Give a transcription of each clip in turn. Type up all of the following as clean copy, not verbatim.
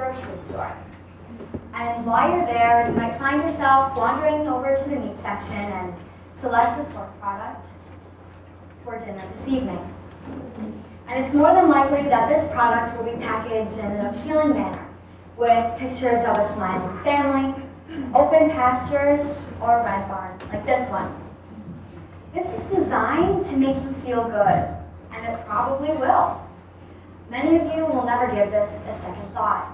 grocery store. And while you're there, you might find yourself wandering over to the meat section and select a pork product for dinner this evening. And it's more than likely that this product will be packaged in an appealing manner, with pictures of a smiling family, open pastures, or a red barn, like this one. This is designed to make you feel good, and it probably will. Many of you will never give this a second thought.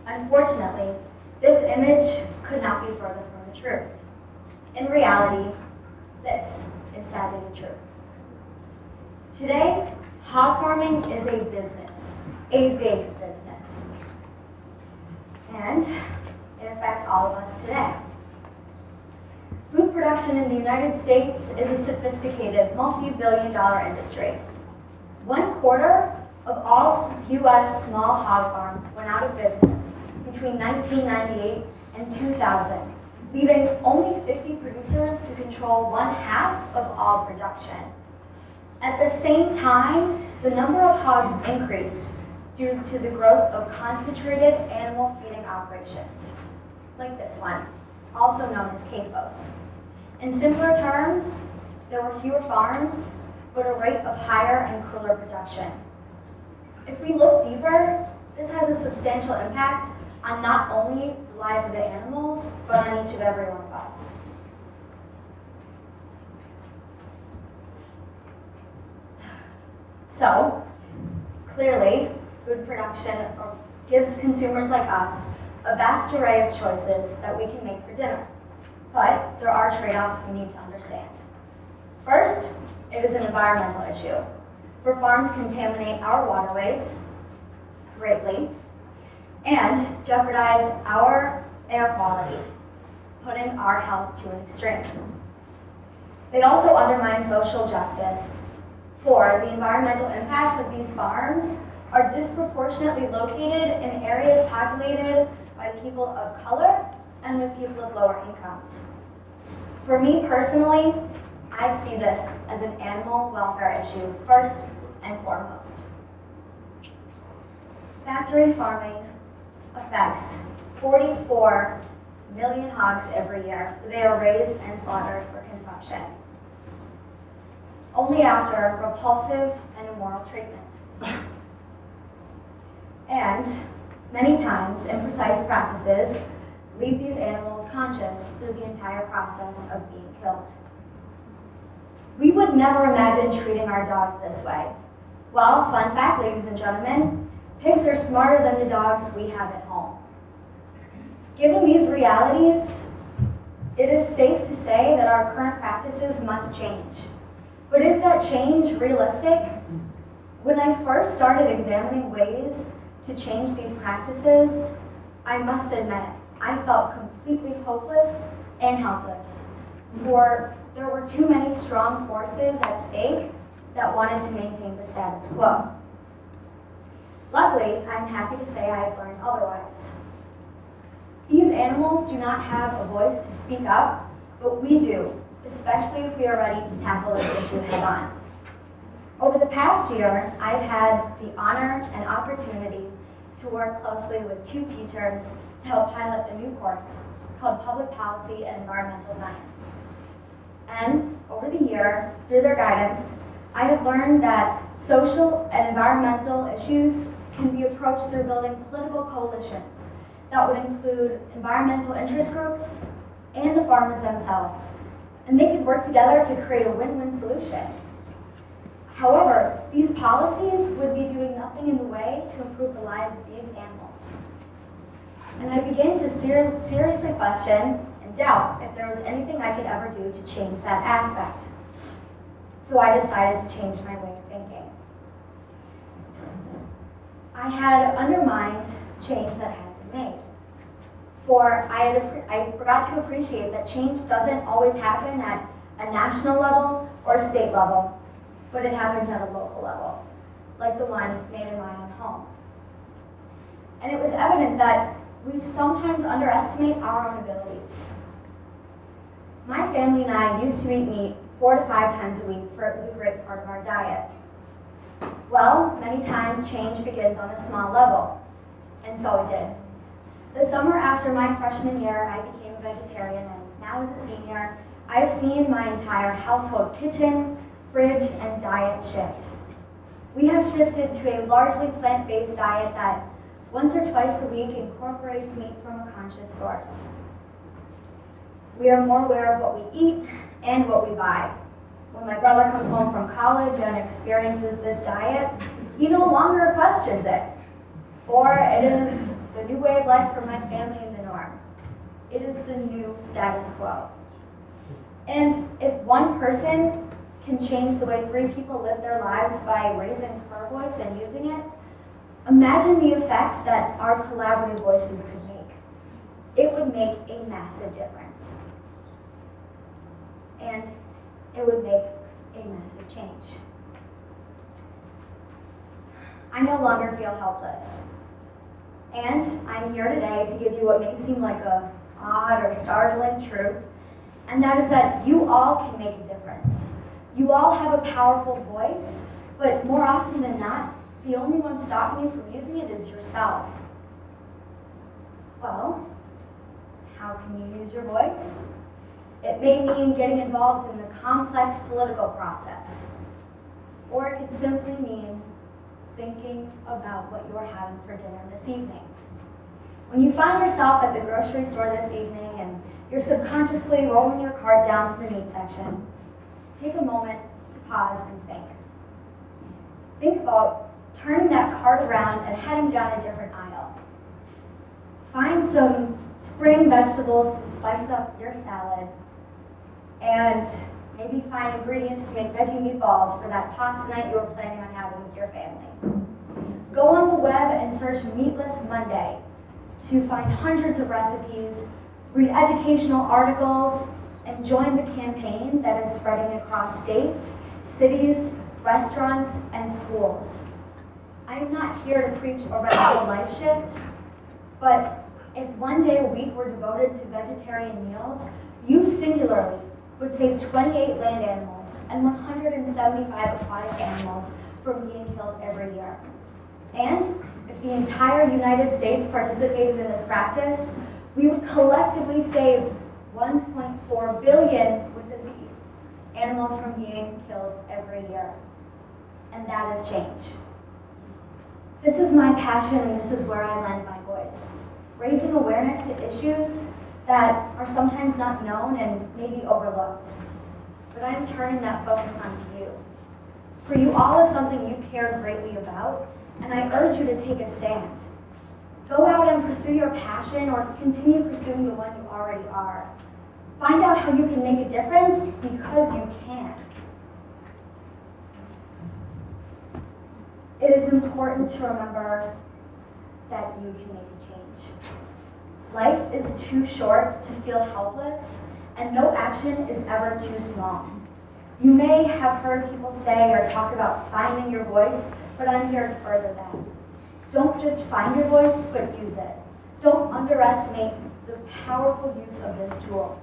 Unfortunately, this image could not be further from the truth. In reality, this is sadly the truth. Today, hog farming is a business, a big business. And it affects all of us today. Food production in the United States is a sophisticated, multi-billion-dollar industry. 1/4 of all U.S. small hog farms went out of business between 1998 and 2000, leaving only 50 producers to control 1/2 of all production. At the same time, the number of hogs increased due to the growth of concentrated animal feeding operations, like this one, also known as CAFOs. In simpler terms, there were fewer farms, but a rate of higher and crueler production. If we look deeper, this has a substantial impact on not only the lives of the animals, but on each and every one of us. So, clearly, food production gives consumers like us a vast array of choices that we can make for dinner. But there are trade-offs we need to understand. First, it is an environmental issue, for farms contaminate our waterways greatly and jeopardize our air quality, putting our health to an extreme. They also undermine social justice, for the environmental impacts of these farms are disproportionately located in areas populated by people of color and with people of lower incomes. For me personally, I see this as an animal welfare issue first and foremost. Factory farming affects 44 million hogs every year. They are raised and slaughtered for consumption, only after repulsive and immoral treatment. And many times, imprecise practices leave these animals conscious through the entire process of being killed. We would never imagine treating our dogs this way. Well, fun fact, ladies and gentlemen, pigs are smarter than the dogs we have at home. Given these realities, it is safe to say that our current practices must change. But is that change realistic? When I first started examining ways to change these practices, I must admit, I felt completely hopeless and helpless, for there were too many strong forces at stake that wanted to maintain the status quo. Luckily, I'm happy to say I have learned otherwise. These animals do not have a voice to speak up, but we do, especially if we are ready to tackle this issue head-on. Over the past year, I've had the honor and opportunity to work closely with 2 teachers to help pilot a new course called Public Policy and Environmental Science. And over the year, through their guidance, I have learned that social and environmental issues can be approached through building political coalitions that would include environmental interest groups and the farmers themselves. And they could work together to create a win-win solution. However, these policies would be doing nothing in the way to improve the lives of these animals. And I began to seriously question and doubt if there was anything I could ever do to change that aspect. So I decided to change my way of thinking. I had undermined change that had been made. For I forgot to appreciate that change doesn't always happen at a national level or state level, but it happens at a local level, like the one made in my own home. And it was evident that we sometimes underestimate our own abilities. My family and I used to eat meat 4 to 5 times a week, for it was a great part of our diet. Well, many times change begins on a small level. And and so it did. The summer after my freshman year, I became a vegetarian, and now as a senior, I've seen my entire household kitchen, fridge, and diet shift. We have shifted to a largely plant-based diet that once or twice a week incorporates meat from a conscious source. We are more aware of what we eat and what we buy. When my brother comes home from college and experiences this diet, he no longer questions it. For it is the new way of life for my family and the norm. It is the new status quo. And if one person can change the way 3 people live their lives by raising her voice and using it, imagine the effect that our collaborative voices could make. It would make a massive difference. And it would make a massive change. I no longer feel helpless. And I'm here today to give you what may seem like a odd or startling truth, and that is that you all can make a difference. You all have a powerful voice, but more often than not, the only one stopping you from using it is yourself. Well, how can you use your voice? It may mean getting involved in the complex political process, or it could simply mean thinking about what you're having for dinner this evening. When you find yourself at the grocery store this evening and you're subconsciously rolling your cart down to the meat section, take a moment to pause and think. Think about turning that cart around and heading down a different aisle. Find some spring vegetables to spice up your salad, and maybe find ingredients to make veggie meatballs for that pasta night you were planning on having with your family. Go on the web and search Meatless Monday to find hundreds of recipes, read educational articles, and join the campaign that is spreading across states, cities, restaurants, and schools. I am not here to preach a radical life shift, but if one day a week were devoted to vegetarian meals, you singularly would save 28 land animals and 175 aquatic animals from being killed every year. And if the entire United States participated in this practice, we would collectively save 1.4 billion with a B animals from being killed every year. And that is change. This is my passion, and this is where I lend my voice. Raising awareness to issues that are sometimes not known and maybe overlooked. But I'm turning that focus onto you. For you all is something you care greatly about, and I urge you to take a stand. Go out and pursue your passion, or continue pursuing the one you already are. Find out how you can make a difference, because you can. It is important to remember that you can make a change. Life is too short to feel helpless, and no action is ever too small. You may have heard people say or talk about finding your voice, but I'm here to further that. Don't just find your voice, but use it. Don't underestimate the powerful use of this tool.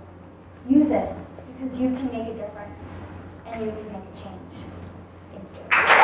Use it, because you can make a difference, and you can make a change. Thank you.